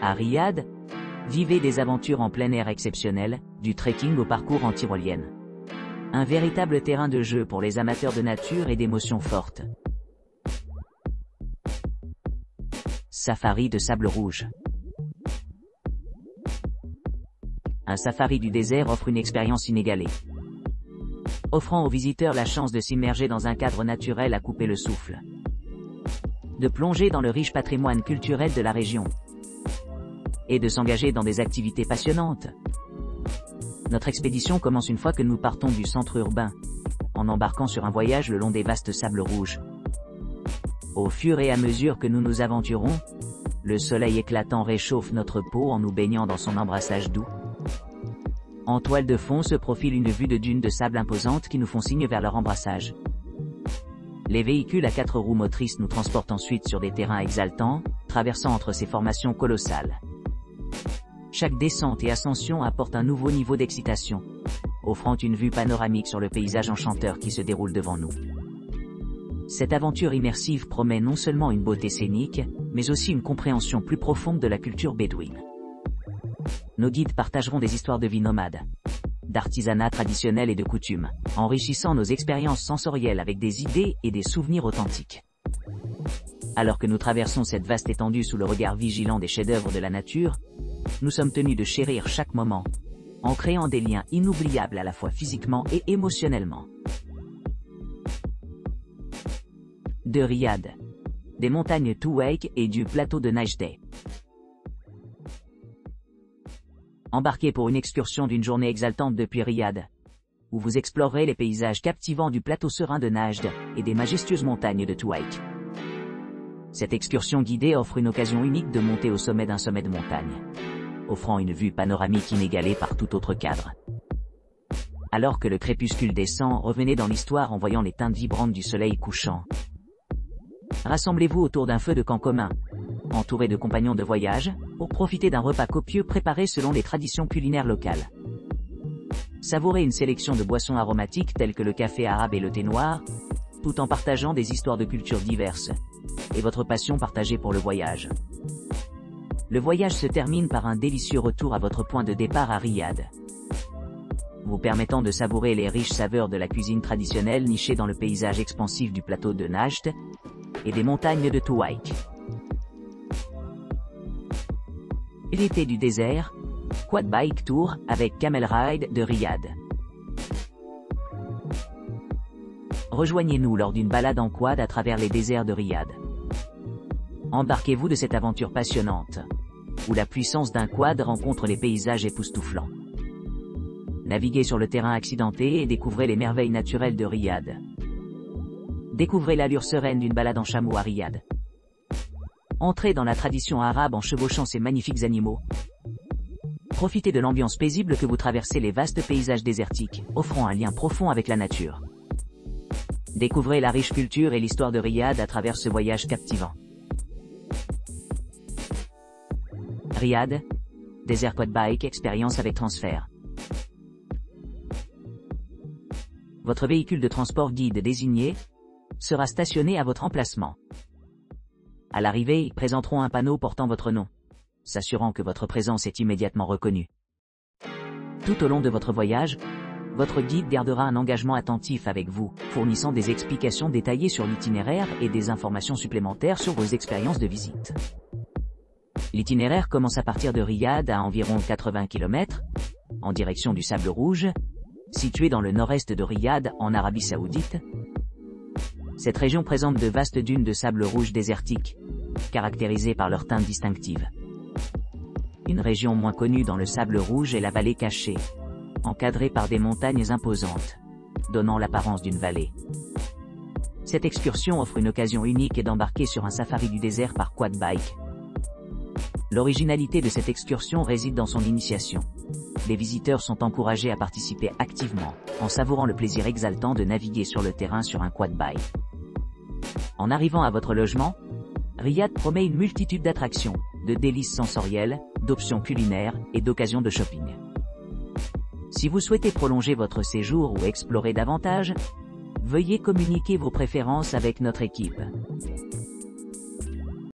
À Riyad, vivez des aventures en plein air exceptionnelles, du trekking au parcours en tyrolienne. Un véritable terrain de jeu pour les amateurs de nature et d'émotions fortes. Safari de sable rouge. Un safari du désert offre une expérience inégalée, offrant aux visiteurs la chance de s'immerger dans un cadre naturel à couper le souffle, de plonger dans le riche patrimoine culturel de la région, et de s'engager dans des activités passionnantes. Notre expédition commence une fois que nous partons du centre urbain, en embarquant sur un voyage le long des vastes sables rouges. Au fur et à mesure que nous nous aventurons, le soleil éclatant réchauffe notre peau en nous baignant dans son embrassage doux. En toile de fond se profile une vue de dunes de sable imposantes qui nous font signe vers leur embrassage. Les véhicules à 4 roues motrices nous transportent ensuite sur des terrains exaltants, traversant entre ces formations colossales. Chaque descente et ascension apporte un nouveau niveau d'excitation, offrant une vue panoramique sur le paysage enchanteur qui se déroule devant nous. Cette aventure immersive promet non seulement une beauté scénique, mais aussi une compréhension plus profonde de la culture bédouine. Nos guides partageront des histoires de vie nomade, d'artisanat traditionnel et de coutumes, enrichissant nos expériences sensorielles avec des idées et des souvenirs authentiques. Alors que nous traversons cette vaste étendue sous le regard vigilant des chefs-d'œuvre de la nature, nous sommes tenus de chérir chaque moment, en créant des liens inoubliables à la fois physiquement et émotionnellement. De Riyad, des montagnes Tuwaiq et du plateau de Najdeh. Embarquez pour une excursion d'une journée exaltante depuis Riyad, où vous explorerez les paysages captivants du plateau serein de Najd et des majestueuses montagnes de Tuwaiq. Cette excursion guidée offre une occasion unique de monter au sommet d'un sommet de montagne, offrant une vue panoramique inégalée par tout autre cadre. Alors que le crépuscule descend, revenez dans l'histoire en voyant les teintes vibrantes du soleil couchant. Rassemblez-vous autour d'un feu de camp commun, entouré de compagnons de voyage, pour profiter d'un repas copieux préparé selon les traditions culinaires locales. Savourez une sélection de boissons aromatiques telles que le café arabe et le thé noir, tout en partageant des histoires de cultures diverses, et votre passion partagée pour le voyage. Le voyage se termine par un délicieux retour à votre point de départ à Riyad, vous permettant de savourer les riches saveurs de la cuisine traditionnelle nichée dans le paysage expansif du plateau de Najd et des montagnes de Tuwaiq. L'été du désert, Quad Bike Tour avec Camel Ride de Riyad. Rejoignez-nous lors d'une balade en quad à travers les déserts de Riyad. Embarquez-vous de cette aventure passionnante, où la puissance d'un quad rencontre les paysages époustouflants. Naviguez sur le terrain accidenté et découvrez les merveilles naturelles de Riyad. Découvrez l'allure sereine d'une balade en chameau à Riyad. Entrez dans la tradition arabe en chevauchant ces magnifiques animaux. Profitez de l'ambiance paisible que vous traversez les vastes paysages désertiques, offrant un lien profond avec la nature. Découvrez la riche culture et l'histoire de Riyad à travers ce voyage captivant. Riyad, désert quad bike, expérience avec transfert. Votre véhicule de transport guide désigné sera stationné à votre emplacement. À l'arrivée, ils présenteront un panneau portant votre nom, s'assurant que votre présence est immédiatement reconnue. Tout au long de votre voyage, votre guide gardera un engagement attentif avec vous, fournissant des explications détaillées sur l'itinéraire et des informations supplémentaires sur vos expériences de visite. L'itinéraire commence à partir de Riyad à environ 80 km, en direction du Sable Rouge, situé dans le nord-est de Riyad, en Arabie Saoudite. Cette région présente de vastes dunes de sable rouge désertique, caractérisées par leur teinte distinctive. Une région moins connue dans le Sable Rouge est la vallée cachée, encadrée par des montagnes imposantes, donnant l'apparence d'une vallée. Cette excursion offre une occasion unique d'embarquer sur un safari du désert par quad bike. L'originalité de cette excursion réside dans son initiation. Les visiteurs sont encouragés à participer activement, en savourant le plaisir exaltant de naviguer sur le terrain sur un quad bike. En arrivant à votre logement, Riyad promet une multitude d'attractions, de délices sensorielles, d'options culinaires et d'occasions de shopping. Si vous souhaitez prolonger votre séjour ou explorer davantage, veuillez communiquer vos préférences avec notre équipe.